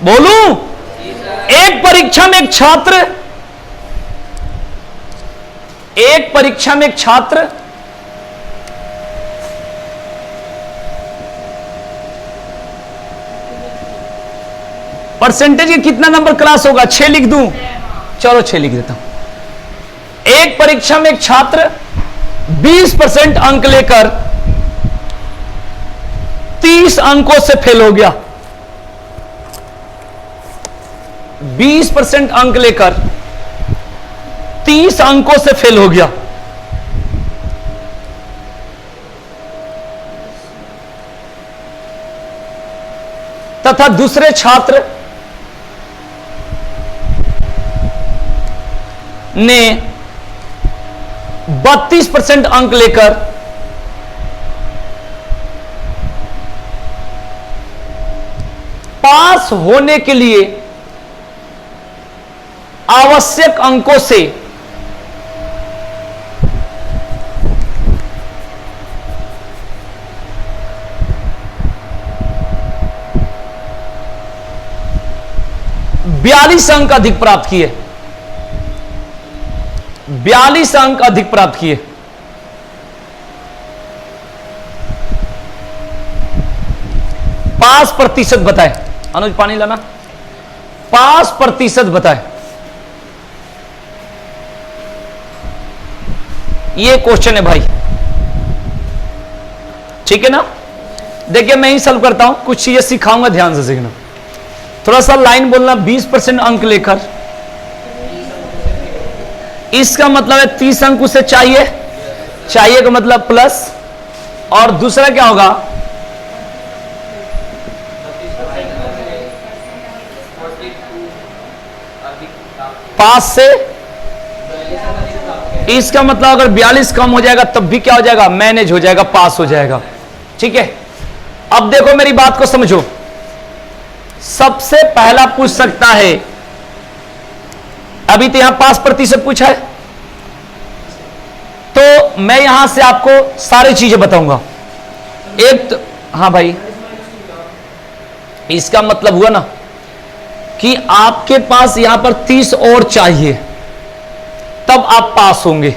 बोलूं? एक परीक्षा में एक छात्र परसेंटेज के कितना नंबर क्लास होगा? 6 लिख दूं? चलो 6 लिख देता हूं। एक परीक्षा में एक छात्र 20% अंक लेकर 30 अंकों से फेल हो गया। 20% अंक लेकर 30 अंकों से फेल हो गया। तथा दूसरे छात्र ने 32% अंक लेकर पास होने के लिए आवश्यक अंकों से बयालीस अंक अधिक प्राप्त किए। 42 अंक अधिक प्राप्त किए। पास प्रतिशत बताए। अनुज पानी लाना। पास प्रतिशत बताए। ये क्वेश्चन है भाई, ठीक है ना? देखिए मैं ही सॉल्व करता हूं, कुछ चीजें सिखाऊंगा, ध्यान से सीखना। थोड़ा सा लाइन बोलना। 20% अंक लेकर, इसका मतलब है 30 अंक उसे चाहिए। चाहिए का मतलब प्लस, और दूसरा क्या होगा? पास से, इसका मतलब अगर 42 कम हो जाएगा तब भी क्या हो जाएगा? मैनेज हो जाएगा, पास हो जाएगा। ठीक है, अब देखो मेरी बात को समझो। सबसे पहला पूछ सकता है, अभी तो यहां पास प्रतिशत पूछा है, तो मैं यहां से आपको सारी चीजें बताऊंगा। एक तो, हाँ भाई, इसका मतलब हुआ ना कि आपके पास यहां पर 30 और चाहिए, तब आप पास होंगे,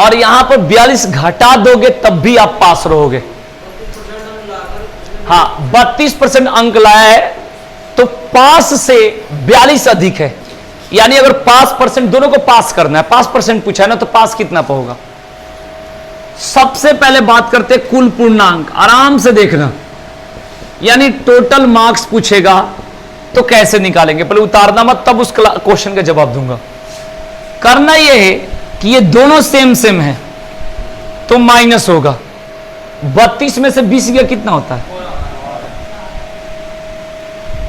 और यहां पर 42 घटा दोगे तब भी आप पास रहोगे। हाँ, 32% अंक लाया है तो पास से 42 अधिक है, यानी अगर पास परसेंट, दोनों को पास करना है, 5% पूछा है ना, तो पास कितना होगा? सबसे पहले बात करते कुल पूर्णांक। आराम से देखना, यानी टोटल मार्क्स पूछेगा तो कैसे निकालेंगे, पहले उतारना मत, तब उस क्वेश्चन का जवाब दूंगा। करना यह है कि ये दोनों सेम सेम है तो माइनस होगा। 32 में से 20 गया कितना होता है?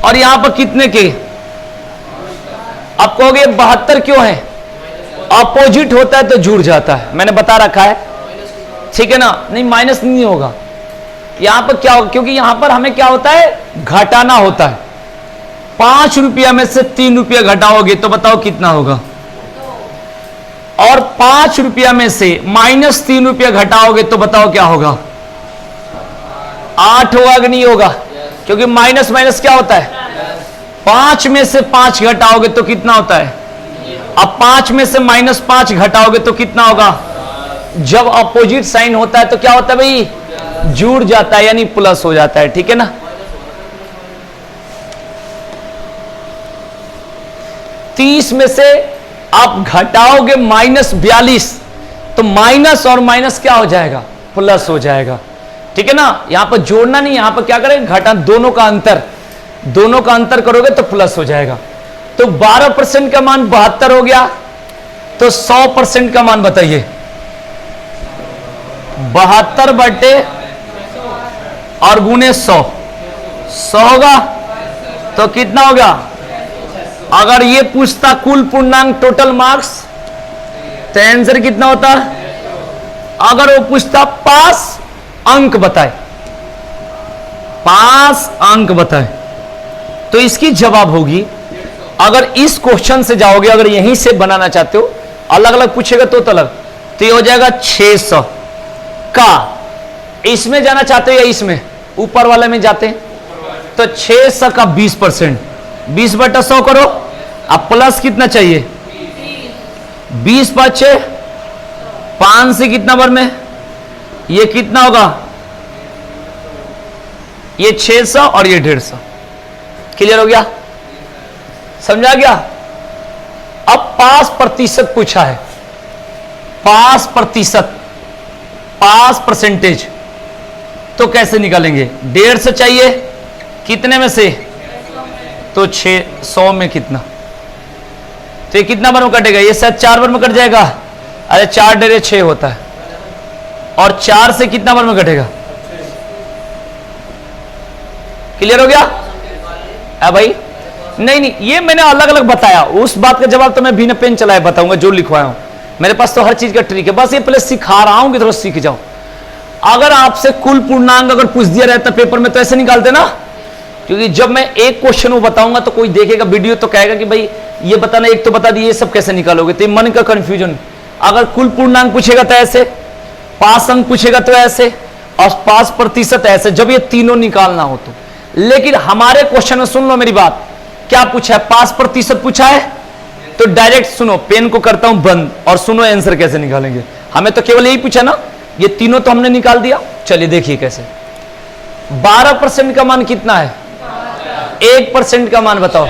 और यहां पर कितने के? आप कहोगे 72 क्यों है? अपोजिट होता है तो जुड़ जाता है, मैंने बता रखा है, ठीक है ना? नहीं, माइनस नहीं होगा। यहां पर क्या होगा? क्योंकि यहां पर हमें क्या होता है? घटाना होता है। 5 रुपया में से 3 रुपया घटाओगे तो बताओ कितना होगा? और 5 रुपया में से -3 रुपया घटाओगे तो बताओ क्या होगा? 8 होगा कि नहीं होगा? क्योंकि माइनस माइनस क्या होता है? 5 में से 5 घटाओगे तो कितना होता है? अब 5 में से -5 घटाओगे तो कितना होगा? जब अपोजिट साइन होता है तो क्या होता है भाई? जुड़ जाता है, यानी प्लस हो जाता है, ठीक है ना? 30 में से आप घटाओगे -42 तो माइनस और माइनस क्या हो जाएगा? प्लस हो जाएगा, ठीक है ना? यहां पर जोड़ना नहीं, यहां पर क्या करें? घटा, दोनों का अंतर करोगे तो प्लस हो जाएगा। तो 12% का मान 72 हो गया, तो 100% का मान बताइए। 72 बटे और गुने 100 होगा तो कितना होगा? अगर ये पूछता कुल पूर्णांक टोटल मार्क्स तो आंसर कितना होता? अगर वो पूछता पास अंक बताए, पास अंक बताए, तो इसकी जवाब होगी, अगर इस क्वेश्चन से जाओगे, अगर यहीं से बनाना चाहते हो, अलग अलग पूछेगा तो अलग, तो ये हो जाएगा 600 का। इसमें जाना चाहते हो या इसमें? ऊपर वाले में जाते हैं, तो 600 का 20%, 20/100 करो। अब प्लस कितना चाहिए? 20/6, 5 से कितना बार में, ये कितना होगा? ये 600 और ये 150। क्लियर हो गया? समझा गया? अब पास प्रतिशत पूछा है, पास प्रतिशत, पास परसेंटेज, तो कैसे निकालेंगे? 150 चाहिए, कितने में से? तो 600 में कितना? तो ये कितना बार में कटेगा? ये शायद 4 बार में कट जाएगा। अरे 4 डेरे 6 होता है, और 4 से कितना बार में कटेगा? क्लियर हो गया? भाई नहीं, ये मैंने अलग अलग बताया। उस बात का जवाब तो मैं बिना पेन चलाए बताऊंगा जो लिखवाया हूं। मेरे पास तो हर चीज का ट्रिक है, बस ये पहले सिखा रहा हूं कि थोड़ा सीख जाओ। अगर आपसे कुल पूर्णांक अगर पूछ दिया रहता पेपर में तो ऐसे निकालते ना, क्योंकि जब मैं एक क्वेश्चन वो बताऊंगा तो कोई देखेगा वीडियो तो कहेगा कि भाई ये बताना, एक तो बता दिए, ये सब कैसे निकालोगे? तो मन का कंफ्यूजन। अगर कुल पूर्णांक पूछेगा तो ऐसे, पास अंक पूछेगा तो ऐसे, और पास प्रतिशत ऐसे, जब ये तीनों निकालना हो तो। लेकिन हमारे क्वेश्चन में सुन लो मेरी बात, क्या पूछा है? पास प्रतिशत पूछा है, तो डायरेक्ट सुनो, पेन को करता हूं बंद और सुनो आंसर कैसे निकालेंगे। हमें तो केवल यही पूछा ना, ये तीनों तो हमने निकाल दिया। चलिए देखिए कैसे। 12% का मान कितना है? 1% का मान बताओ।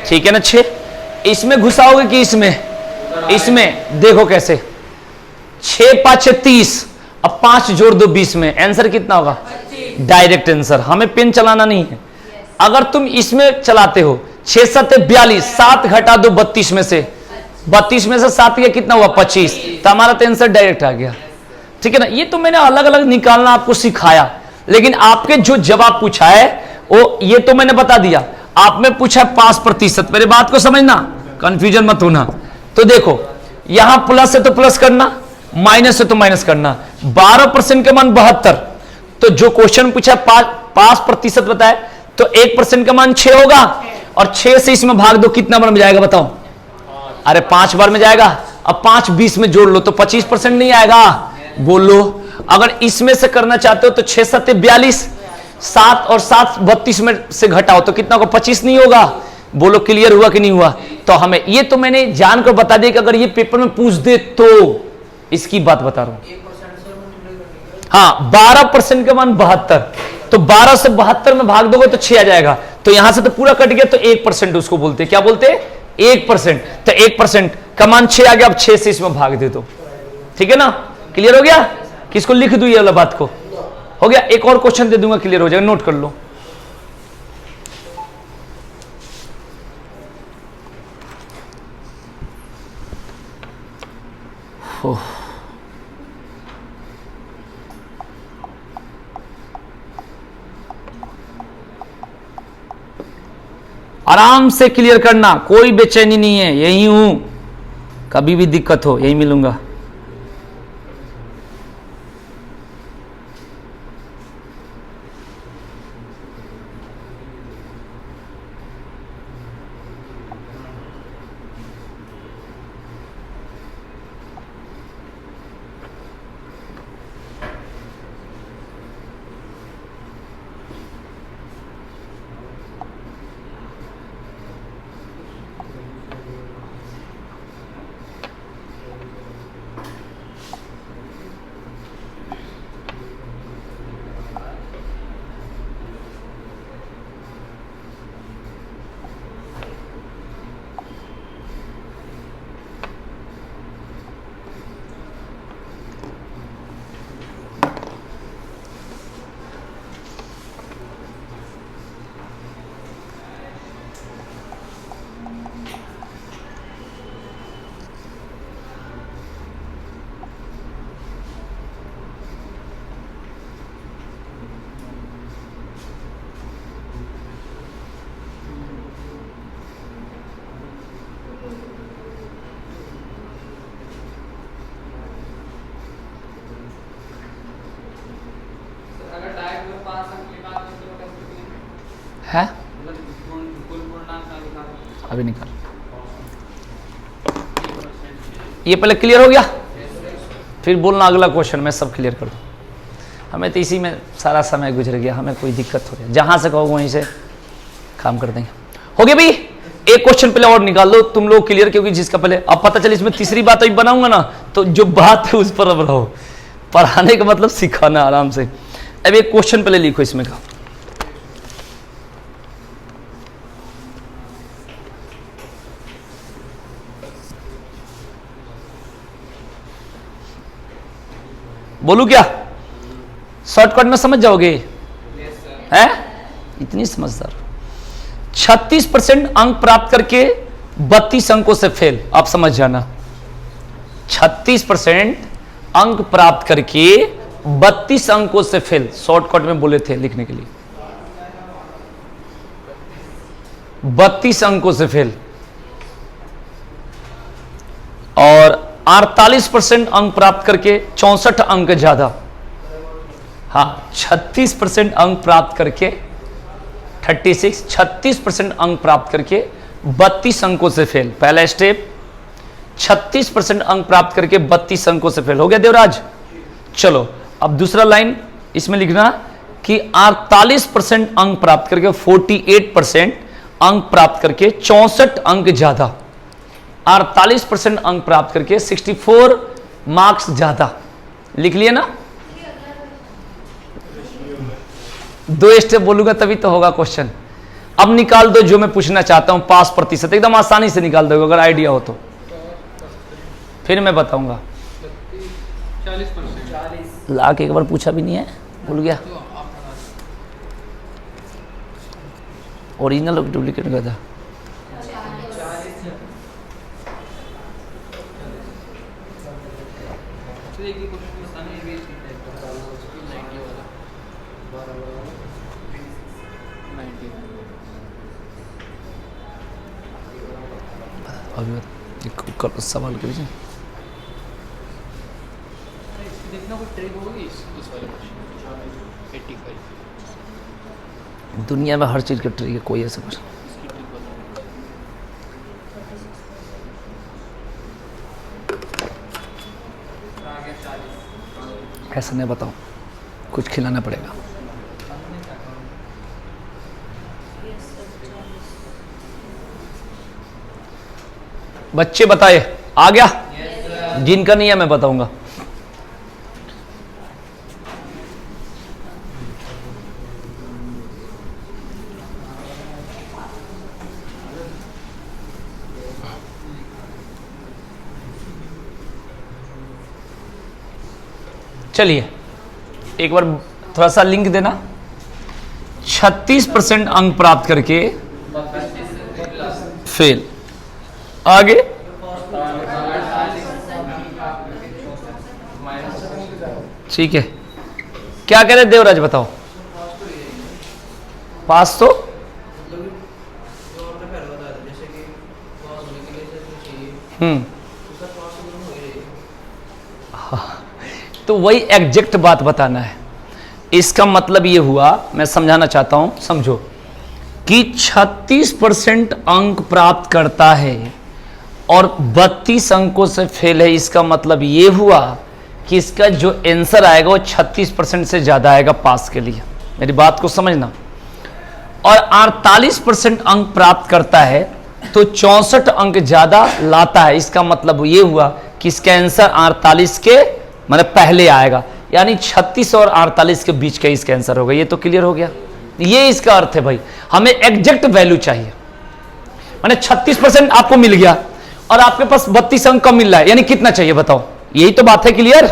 ठीक है ना? 6 इसमें घुसाओगे कि इसमें? इसमें। देखो कैसे, 6×5 = 30, अब 5 जोड़ दो 20 में, आंसर कितना होगा? Direct answer. हमें पेन चलाना नहीं है। अगर तुम इसमें चलाते हो, 6×7 = 42, 7 घटा दो 32 में से, 32 में से 7 गया कितना हुआ? 25। तो हमारा तो आंसर डायरेक्ट आ गया। ठीक है ना? ये तो मैंने अलग अलग निकालना आपको सिखाया, लेकिन आपके जो जवाब पूछा है वो ये तो मैंने बता दिया। आप में पूछा पास प्रतिशत, मेरे बात को समझना, कंफ्यूजन मत होना। तो देखो यहां प्लस है तो प्लस करना, माइनस है तो माइनस करना। 12% का मान 72, तो जो क्वेश्चन पूछा पास प्रतिशत बताए, तो 1% का मान 6 होगा, और 6 से इसमें भाग दो, कितना बार में जाएगा बताओ? अरे 5 बार में जाएगा। अब 5 20 में जोड़ लो तो 25% नहीं आएगा? बोलो। अगर इसमें से करना चाहते हो तो 6×7 = 42, 7 और 7 32 में से घटाओ तो कितना होगा? 25 नहीं होगा? बोलो क्लियर हुआ कि नहीं हुआ? तो हमें ये तो मैंने जानकर बता दिया कि अगर ये पेपर में पूछ दे तो, इसकी बात बता रहा हूं। हाँ, 12% का मान 72, तो 12 से 72 में भाग दोगे तो 6 आ जाएगा। तो यहां से तो पूरा कट गया, तो 1% उसको बोलते हैं। क्या बोलते हैं? 1%। तो 1% का मान 6 आ गया। अब 6 से इसमें भाग दे दो। ठीक है ना? क्लियर हो गया? किसको लिख दूं ये वाला बात को? हो गया। एक और क्वेश्चन दे दूंगा, क्लियर हो जाएगा, नोट कर लो। आराम से क्लियर करना, कोई बेचैनी नहीं है, यही हूं, कभी भी दिक्कत हो यही मिलूंगा। है अभी निकाल। ये पहले क्लियर हो गया, फिर बोलना अगला क्वेश्चन मैं सब क्लियर कर दूं। हमें तो इसी में सारा समय गुजर गया, हमें कोई दिक्कत हो रही है, जहां से कहो वहीं से काम कर देंगे। हो गया भाई, एक क्वेश्चन पहले और निकाल लो तुम लोग क्लियर, क्योंकि जिसका पहले अब पता चले इसमें तीसरी बात अभी बनाऊंगा ना, तो जो बात है उस पर अब रहो। पढ़ाने का मतलब सिखाना आराम से। अब एक क्वेश्चन पहले लिखो इसमें का। बोलू क्या? शॉर्टकट में समझ जाओगे? हैं? इतनी समझदार। 36% अंक प्राप्त करके 32 अंकों से फेल। आप समझ जाना, 36% अंक प्राप्त करके 32 अंकों से फेल। शॉर्टकट में बोले थे लिखने के लिए, 32 अंकों से फेल। और 48% अंक प्राप्त करके 64 अंक ज्यादा। हाँ, 36% अंक प्राप्त करके 36% अंक प्राप्त करके 32 अंकों से फेल। पहला स्टेप, 36% अंक प्राप्त करके 32 अंकों से फेल। हो गया देवराज? चलो अब दूसरा लाइन इसमें लिखना कि 48% अंक प्राप्त करके 48% अंक प्राप्त करके 64 अंक ज्यादा। 48% अंक प्राप्त करके 64 मार्क्स ज्यादा। लिख लिए ना? 2 स्टेप बोलूंगा तभी तो होगा क्वेश्चन। अब निकाल दो जो मैं पूछना चाहता हूं, पास प्रतिशत एकदम आसानी से निकाल दोगे अगर आइडिया हो तो। फिर मैं बताऊंगा। 40%। लाख एक बार पूछा भी नहीं है, भूल गया। ओरिजिनल और डुप्लीकेट का था। अभी एक सवाल कर दीजिए। दुनिया में हर चीज का ट्रिक है, कोई ऐसा कुछ ऐसा नहीं। बताओ, कुछ खिलाना पड़ेगा। बच्चे बताए, आ गया? जिनका नहीं है मैं बताऊंगा। चलिए एक बार थोड़ा सा लिंक देना। 36% अंक प्राप्त करके फेल। आगे ठीक है, क्या कह रहे देवराज बताओ? पास तो तो वही एग्जैक्ट बात बताना है। इसका मतलब ये हुआ, मैं समझाना चाहता हूं, समझो कि 36% अंक प्राप्त करता है और 32 अंकों से फेल है। इसका मतलब ये हुआ कि इसका जो आंसर आएगा वो 36% से ज्यादा आएगा पास के लिए। मेरी बात को समझना। और 48% अंक प्राप्त करता है तो 64 अंक ज्यादा लाता है। इसका मतलब ये हुआ कि इसका आंसर 48 के मतलब पहले आएगा, यानी 36 और 48 के बीच का इसका आंसर होगा। ये तो क्लियर हो गया। ये इसका अर्थ है भाई, हमें एग्जैक्ट वैल्यू चाहिए। माने 36% आपको मिल गया और आपके पास 32 अंक कम मिल रहा है, यानी कितना चाहिए बताओ? यही तो बात है, क्लियर।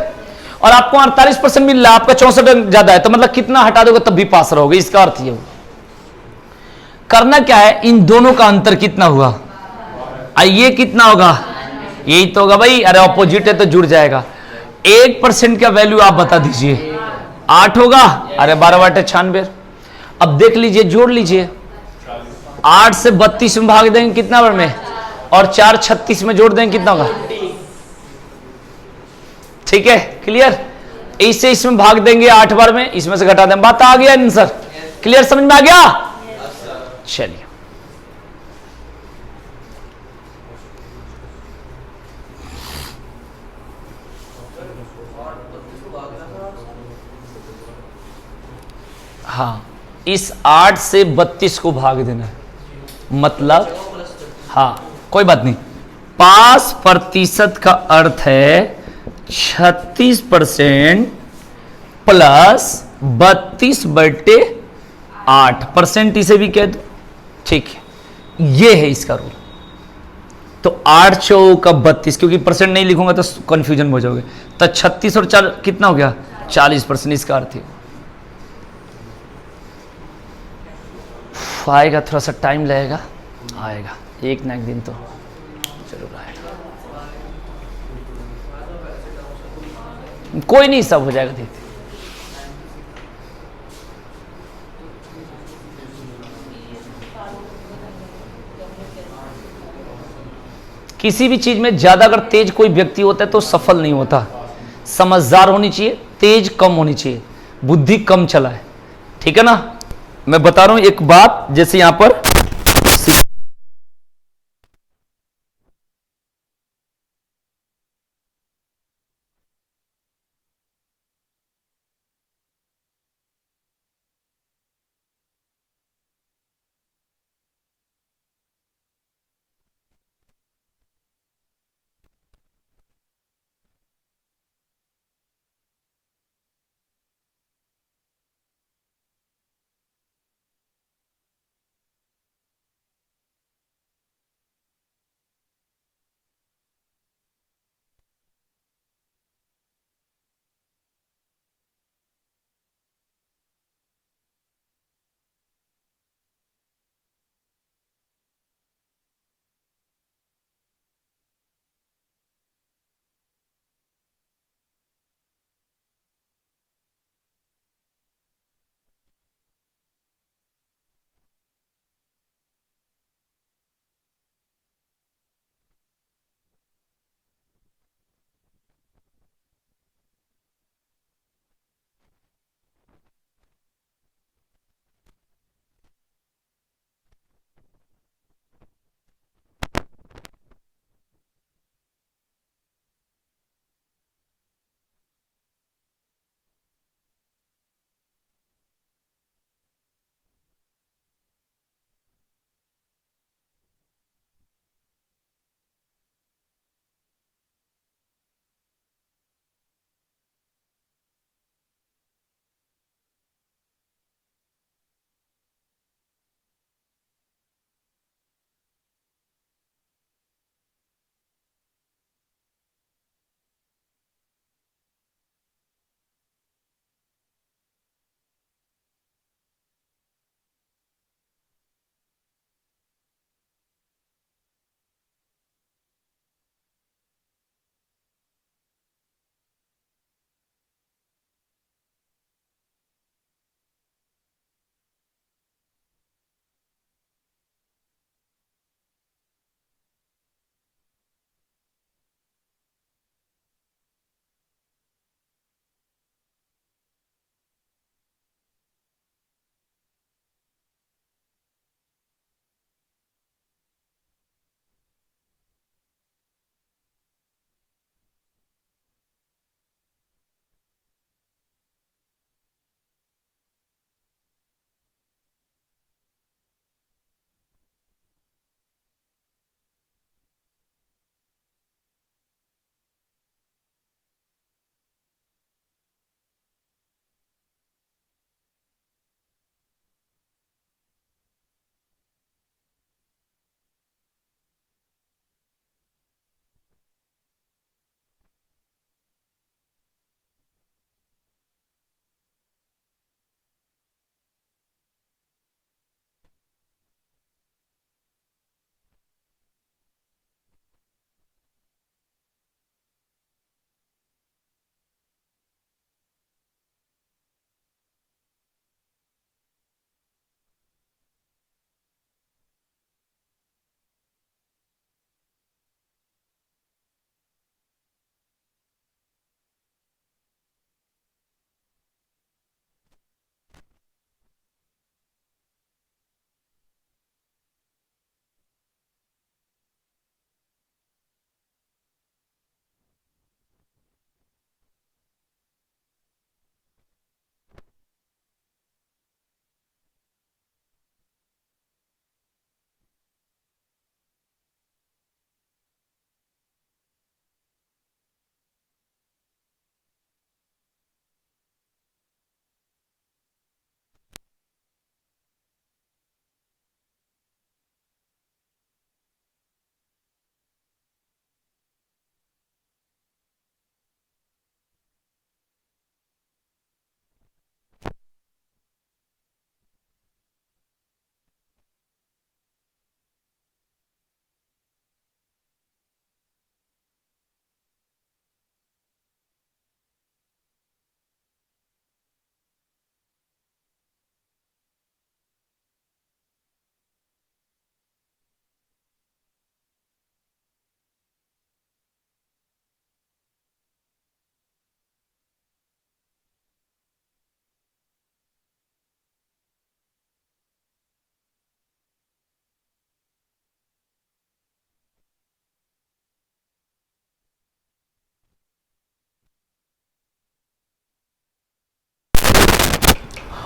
और आपको 48% मिल रहा है, आपका 64 अंक ज्यादा है, तो मतलब कितना हटा दोगे तब भी पास रहोगे। इसका अर्थ ये हुआ। करना क्या है, इन दोनों का अंतर कितना हुआ, ये कितना होगा, यही तो होगा भाई। अरे ऑपोजिट है तो जुड़ जाएगा। 1% का वैल्यू आप बता दीजिए, 8 होगा। अरे 12 × 96। अब देख लीजिए, जोड़ लीजिए। 8 से 32 में भाग देंगे कितना बार में, और 4 36 में जोड़ देंगे कितना होगा। ठीक है, क्लियर। इससे इसमें भाग देंगे 8 बार में, इसमें से घटा देंगे, बात आ गया आंसर। क्लियर, समझ में आ गया? चलिए हाँ, इस 8 से 32 को भाग देना है, मतलब हाँ कोई बात नहीं, 5% का अर्थ है 36% प्लस 32/8%, इसे भी कह दो, ठीक है, ये है इसका रूल। तो 8 चौका 32, क्योंकि परसेंट नहीं लिखूंगा तो कंफ्यूजन हो जाओगे, तो 36 और 4 कितना हो गया 40%, इसका अर्थ है। आएगा, थोड़ा सा टाइम लगेगा, आएगा एक ना एक दिन तो जरूर आएगा, कोई नहीं, सब हो जाएगा धीरे धीरे। किसी भी चीज में ज्यादा अगर तेज कोई व्यक्ति होता है तो सफल नहीं होता, समझदार होनी चाहिए, तेज कम होनी चाहिए, बुद्धि कम चलाए, ठीक है ना। मैं बता रहा हूं एक बात, जैसे यहां पर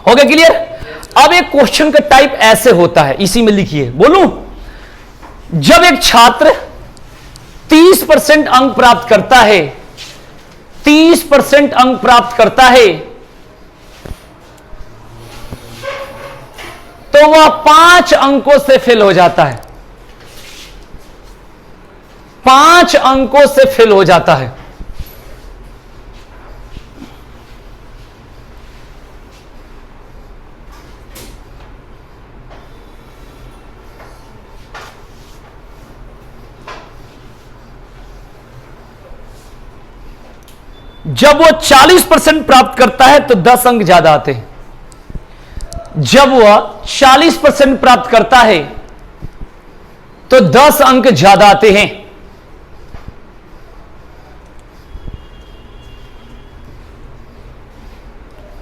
हो गया क्लियर? अब एक क्वेश्चन का टाइप ऐसे होता है, इसी में लिखिए, बोलूं? जब एक छात्र 30% अंक प्राप्त करता है, 30% अंक प्राप्त करता है, तो वह 5 अंकों से फेल हो जाता है, 5 अंकों से फेल हो जाता है। जब वो 40% प्राप्त करता है तो 10 अंक ज्यादा आते हैं। जब वह 40% प्राप्त करता है तो 10 अंक ज्यादा आते हैं।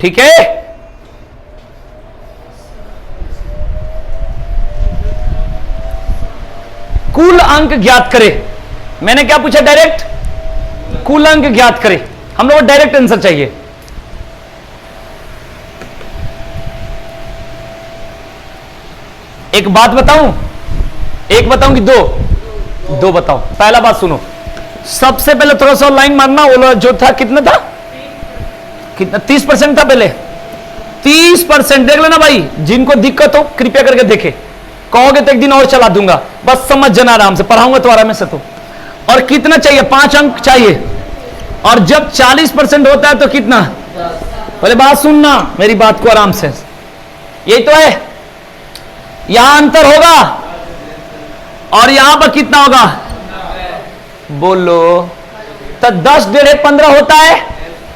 ठीक है? कुल अंक ज्ञात करें। मैंने क्या पूछा? डायरेक्ट कुल अंक ज्ञात करें। हम लोग को डायरेक्ट आंसर चाहिए। एक बात बताऊं, एक बताऊं कि दो बताओ। पहला बात सुनो, सबसे पहले थोड़ा सा लाइन मारना। वो जो था कितना था? कितना? 30% था पहले। 30% देख लेना भाई, जिनको दिक्कत हो कृपया करके देखे। कहोगे तो एक दिन और चला दूंगा, बस समझ जाना, आराम से पढ़ाऊंगा तो आराम से। तो और कितना चाहिए? 5 अंक चाहिए। और जब 40% होता है तो कितना? पहले बात सुनना मेरी बात को आराम से, यही तो है। यहां अंतर होगा और यहां पर कितना होगा? बोलो तो 10 डेढ़ 15 होता है,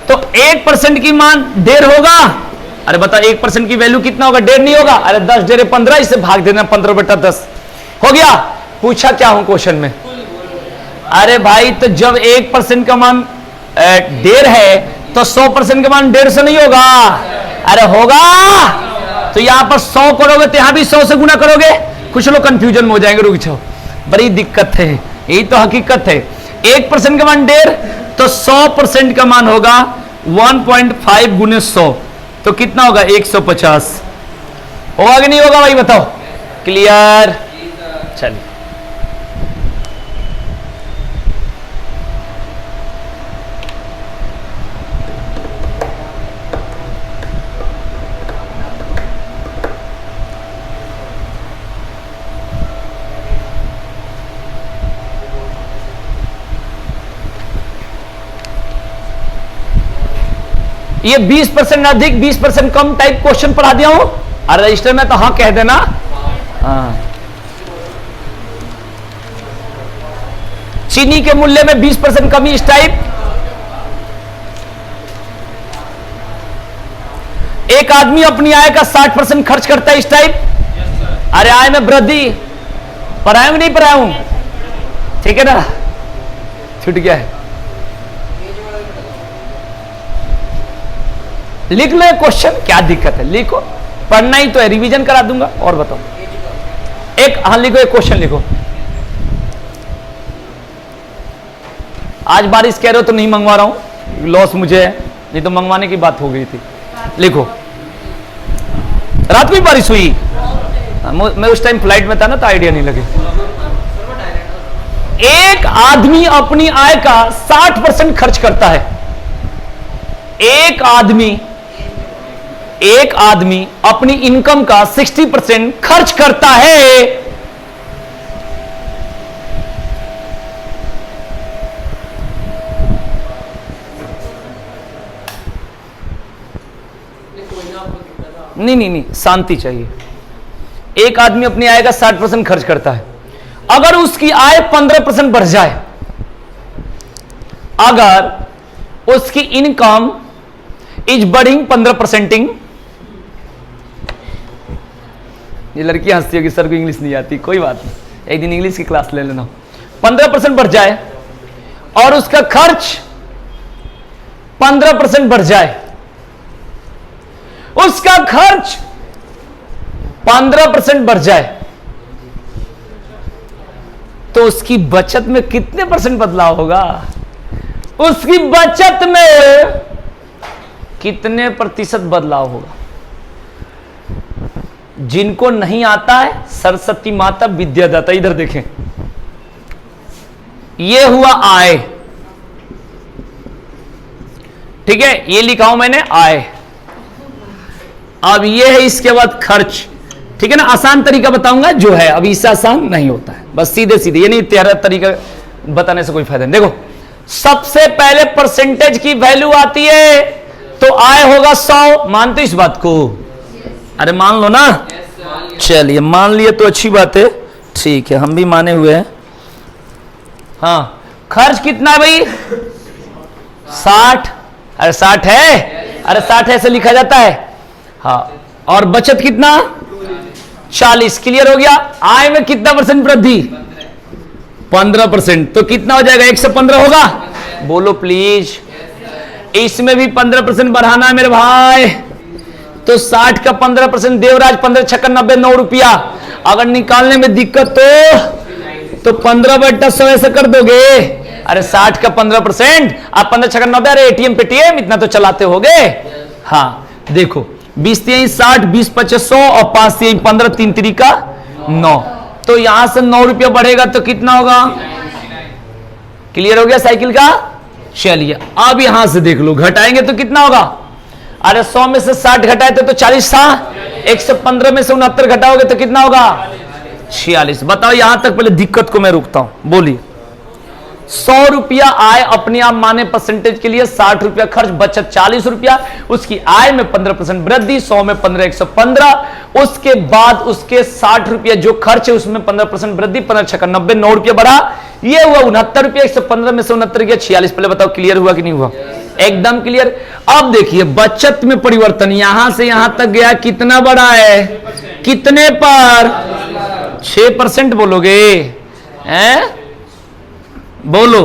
तो 1% की मान 1.5 होगा। अरे बता 1% की वैल्यू कितना होगा? 1.5 नहीं होगा? अरे 10 डेढ़ 15, इसे भाग देना 15/10 हो गया। पूछा क्या हूं क्वेश्चन में? अरे भाई तो जब 1% का मान 1.5 है तो 100% का मान 1.5 से नहीं होगा? अरे होगा। तो यहां पर 100 करोगे तो यहां भी 100 से गुना करोगे। कुछ लोग कंफ्यूजन में हो जाएंगे, रुक जाओ, बड़ी दिक्कत है, यही तो हकीकत है। 1% का मान 1.5, तो 100% का मान होगा 1.5 गुने 100, तो कितना होगा? 150 होगा कि नहीं होगा भाई? बताओ। क्लियर? चलिए ये 20% अधिक 20% कम टाइप क्वेश्चन पढ़ा दिया हूं। और रजिस्टर में तो हाँ कह देना। हाँ, चीनी के मूल्य में 20% कमी इस टाइप। एक आदमी अपनी आय का 60% खर्च करता है इस टाइप। अरे आय में वृद्धि, पढ़ाया हूं नहीं पढ़ाया हूं? ठीक है ना, छूट गया है। लिख लो क्वेश्चन, क्या दिक्कत है? लिखो, पढ़ना ही तो है, रिवीजन करा दूंगा। और बताओ एक, हाँ लिखो, एक क्वेश्चन लिखो। आज बारिश कह रहे हो तो नहीं मंगवा रहा हूं, लॉस मुझे है, नहीं तो मंगवाने की बात हो गई थी। लिखो, रात में बारिश हुई, मैं उस टाइम फ्लाइट में था ना तो आइडिया नहीं लगे। एक आदमी अपनी आय का 60% खर्च करता है। एक आदमी अपनी इनकम का 60% खर्च करता है। नहीं, शांति चाहिए। एक आदमी अपनी आय का 60% खर्च करता है। अगर उसकी आय 15% बढ़ जाए, अगर उसकी इनकम इज बढ़िंग 15%, ये लड़की हंसती होगी, सर को इंग्लिश नहीं आती, कोई बात नहीं, एक दिन इंग्लिश की क्लास ले लेना। 15% बढ़ जाए और उसका खर्च 15% बढ़ जाए, उसका खर्च 15% बढ़ जाए, तो उसकी बचत में कितने % बदलाव होगा? उसकी बचत में कितने % बदलाव होगा? जिनको नहीं आता है सरस्वती माता विद्या दाता। इधर देखें, ये हुआ आय, ठीक है, ये लिखा हूं मैंने आय। अब ये है इसके बाद खर्च, ठीक है ना। आसान तरीका बताऊंगा जो है, अभी इससे आसान नहीं होता है, बस सीधे सीधे, ये नहीं तेरा तरीका बताने से कोई फायदा नहीं। देखो, सबसे पहले परसेंटेज की वैल्यू आती है तो आय होगा 100। मानते इस बात को? अरे मान लो ना। चलिए मान लिए तो अच्छी बात है, ठीक है, हम भी माने हुए हैं। हाँ, खर्च कितना है भाई? 60। अरे 60 है, अरे 60 ऐसे लिखा जाता है। हाँ, और बचत कितना? 40। क्लियर हो गया। आय में कितना परसेंट वृद्धि? 15%। तो कितना हो जाएगा? 115 होगा? बोलो प्लीज। इसमें भी 15% बढ़ाना है मेरे भाई। तो 60 का 15%, देवराज 15 छक्का 90, 9 रुपया। अगर निकालने में दिक्कत तो 15/100 ऐसे कर दोगे। अरे 60 का 15%, आप 15 छक्का 90, अरे एटीएम पेटीएम इतना तो चलाते होगे। हाँ देखो, 20 3 60, 20 25 100 और 5 3 15, 3 3 का 9। तो यहां से 9 रुपया बढ़ेगा तो कितना होगा? क्लियर हो गया साइकिल का? चलिए अब यहां से देख लो, घटाएंगे तो कितना होगा? अरे 100 में से 60 घटाए थे तो 40 था। 115 में से 69 घटाओगे तो कितना होगा? 46। बताओ, यहां तक पहले दिक्कत को मैं रुकता हूं, बोलिए। 100 रुपया आय अपने आप माने परसेंटेज के लिए, 60 रुपया खर्च, बचत 40 रुपया। उसकी आय में 15% वृद्धि, 100 में 15 115। उसके बाद उसके 60 रुपया जो खर्च है उसमें 15% वृद्धि, 15 छक्का 90, 9 रुपया बढ़ा। ये हुआ 69 रुपया। 115 में से 69 गया 46। पहले बताओ क्लियर हुआ कि नहीं हुआ? एकदम क्लियर। अब देखिए बचत में परिवर्तन, यहां से यहां तक गया, कितना बढ़ा है? कितने पर? 6% बोलोगे? हैं? बोलो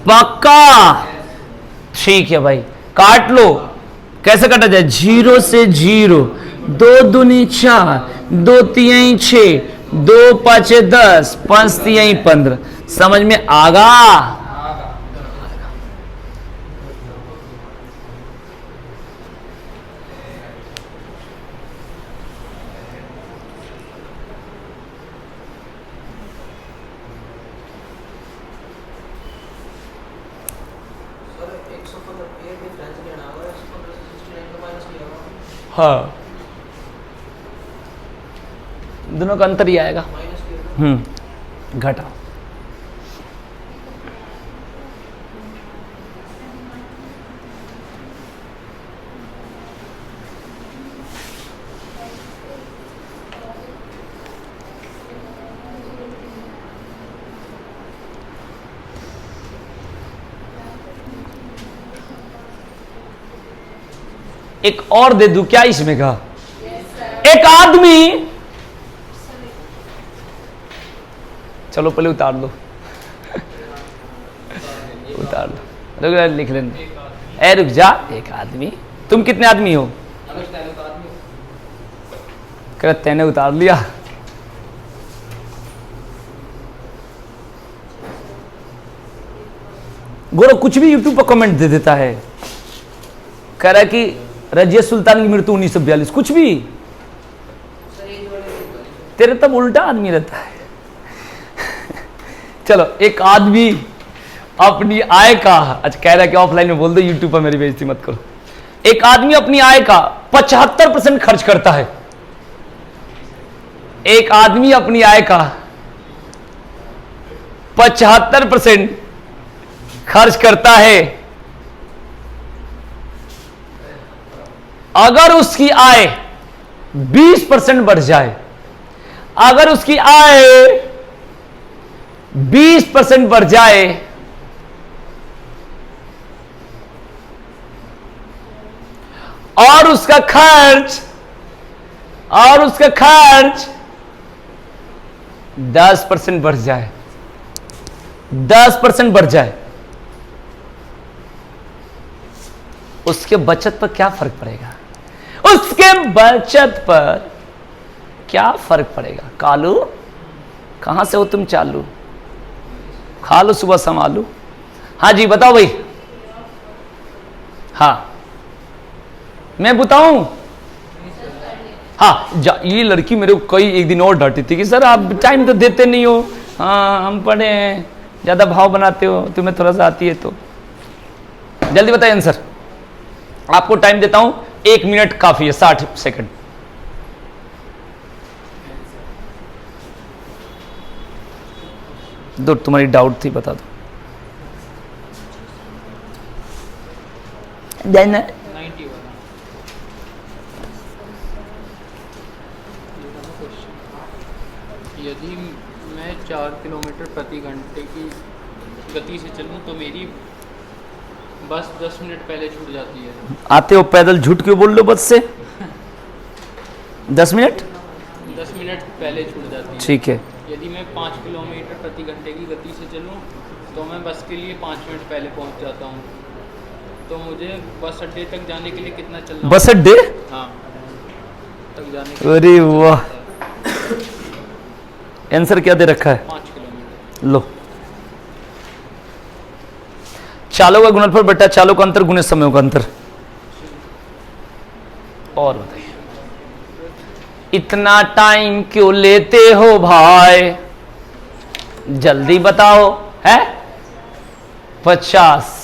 पक्का? ठीक है भाई, काट लो। कैसे काटा जाए? 0 से 0, 2 दूनी 4, 2 तिहाई 6, 2 पांचे 10, 5 तिहाई 15। समझ में आगा? हाँ, दोनों का अंतर ही आएगा। घटा। एक और दे दूं क्या इसमें का? एक आदमी, चलो पहले उतार लो उतार लो, रुक लिख लेने। ए रुक जा। एक आदमी, तुम कितने आदमी हो? कर तैने उतार लिया। गोरो कुछ भी यूट्यूब पर कमेंट दे देता है, कह रहा है कि रजिया सुल्तान की मृत्यु 1942। कुछ भी, तेरे तब उल्टा आदमी रहता है। चलो, एक आदमी अपनी आय का, अच्छा कह रहा है कि ऑफलाइन में बोल दो, यूट्यूब पर मेरी बेइज्जती मत करो। एक आदमी अपनी आय का 75% खर्च करता है। एक आदमी अपनी आय का 75% खर्च करता है। अगर उसकी आय 20% बढ़ जाए, अगर उसकी आय 20% बढ़ जाए और उसका खर्च 10% बढ़ जाए, 10% बढ़ जाए, उसके बचत पर क्या फर्क पड़ेगा? उसके बचत पर क्या फर्क पड़ेगा? कालू, कहां से हो तुम? चालू खा लो, सुबह संभालू। हाँ जी बताओ भाई। हाँ मैं बताऊं? हाँ, ये लड़की मेरे को कई एक दिन और डांटी थी कि सर आप टाइम तो देते नहीं हो, हाँ हम पढ़े हैं, ज़्यादा भाव बनाते हो, तुम्हें थोड़ा सा आती है तो। जल्दी बताइए आंसर। आपको टाइम देता हूं, 1 मिनट काफी है, 60 सेकंड। दो तुम्हारी डाउट थी, बता दो। देन 91। यदि मैं 4 किलोमीटर प्रति घंटे की गति से चलूं तो मेरी बस 10 मिनट पहले छूट जाती है। आते हो पैदल, झूठ क्यों बोल लो बस से? 10 मिनट 10 मिनट पहले छूट जाती है। ठीक है। यदि मैं 5 किलोमीटर प्रति घंटे की गति से चलूं तो मैं बस के लिए 5 मिनट पहले पहुंच जाता हूं। तो मुझे बस अड्डे तक जाने के लिए कितना चलना? बस अड्डे? हाँ, तक जाने के लिए अरे वाह, आंसर क्या दे रखा है? 5 किलोमीटर। लो, चालों का गुणनफल बटा चालों का अंतर गुणे समयों का अंतर। और बताइए, इतना टाइम क्यों लेते हो भाई, जल्दी बताओ। है 50।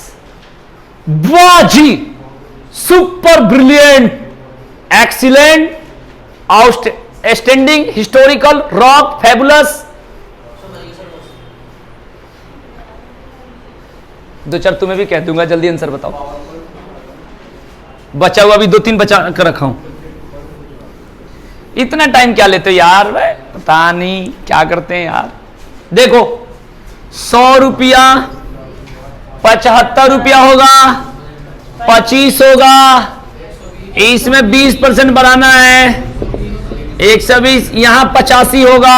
वाह जी, super brilliant, excellent, outstanding, historical, rock, fabulous. 2-4 तुम्हें भी कह दूंगा, जल्दी आंसर बताओ। बचा हुआ भी 2-3 बचा कर रखा हूं। इतना टाइम क्या लेते हो यार, पता नहीं क्या करते हैं यार। देखो 100 रुपया 75 रुपया होगा, 25 होगा, इसमें 20% बढ़ाना है, 120, यहां 85 होगा,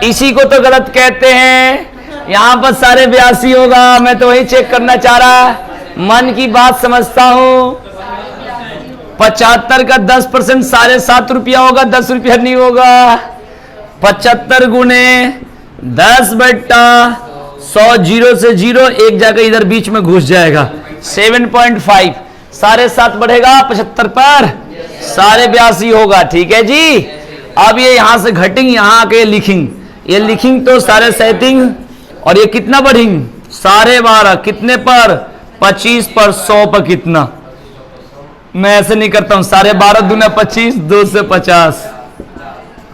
इसी को तो गलत कहते हैं, यहां पर सारे 82 होगा। मैं तो वही चेक करना चाह रहा, मन की बात समझता हूं। 75 का 10% 7.5 रुपया होगा, 10 रुपया नहीं होगा। 75 गुने 10 बट्टा 100, 0 से 0, एक जाकर इधर बीच में घुस जाएगा, 7.5, 7.5 बढ़ेगा 75 पर, 82.5 होगा। ठीक है जी। अब ये यहां से घटिंग, यहां आके लिखिंग, ये लिखिंग तो 7.5, और ये कितना बढ़िंग 12.5, कितने पर? 25 पर, 100 पर कितना? मैं ऐसे नहीं करता हूं, 12.5 दूना 25, 2 से 50।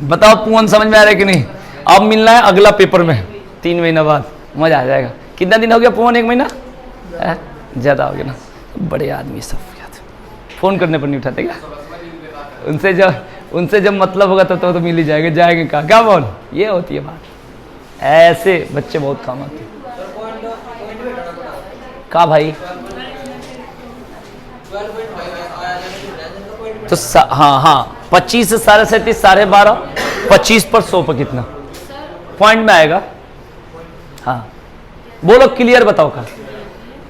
बताओ पूवन समझ में आ रहा है कि नहीं? अब मिलना है अगला पेपर में 3 महीना बाद, मजा आ जाएगा। कितना दिन हो गया पूवन? 1 महीना ज्यादा हो गया ना। बड़े आदमी सब फोन करने पर नहीं उठाते क्या? उनसे जब मतलब होगा तो मिल ही जाएंगे। जाएंगे कहाँ? क्या बोल, ये होती है बात। ऐसे बच्चे बहुत काम आते हैं। का भाई तो हाँ 25 से 37.5, 12.5, 25 पर 100 पर कितना पॉइंट में आएगा? हाँ बोलो, क्लियर बताओ। का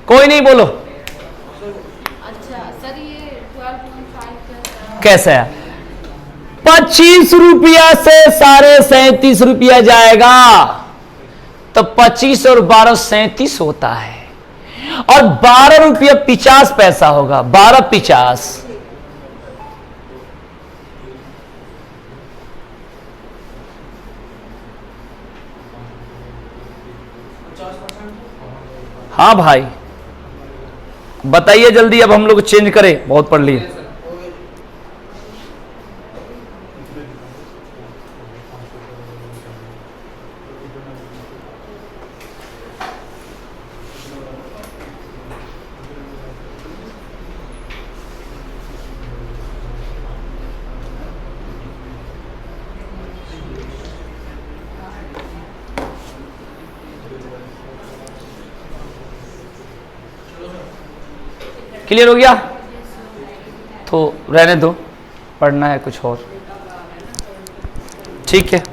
कोई नहीं बोलो। अच्छा सर, ये 12.5 कैसा है? 25 रुपया से 37.5 रुपया जाएगा, तो 25 और 12 37 होता है, और 12 रुपया 50 पैसा होगा, 12.50। हाँ भाई बताइए जल्दी, अब हम लोग चेंज करें, बहुत पढ़ लिए। क्लियर हो गया? तो रहने दो, पढ़ना है कुछ और। ठीक है?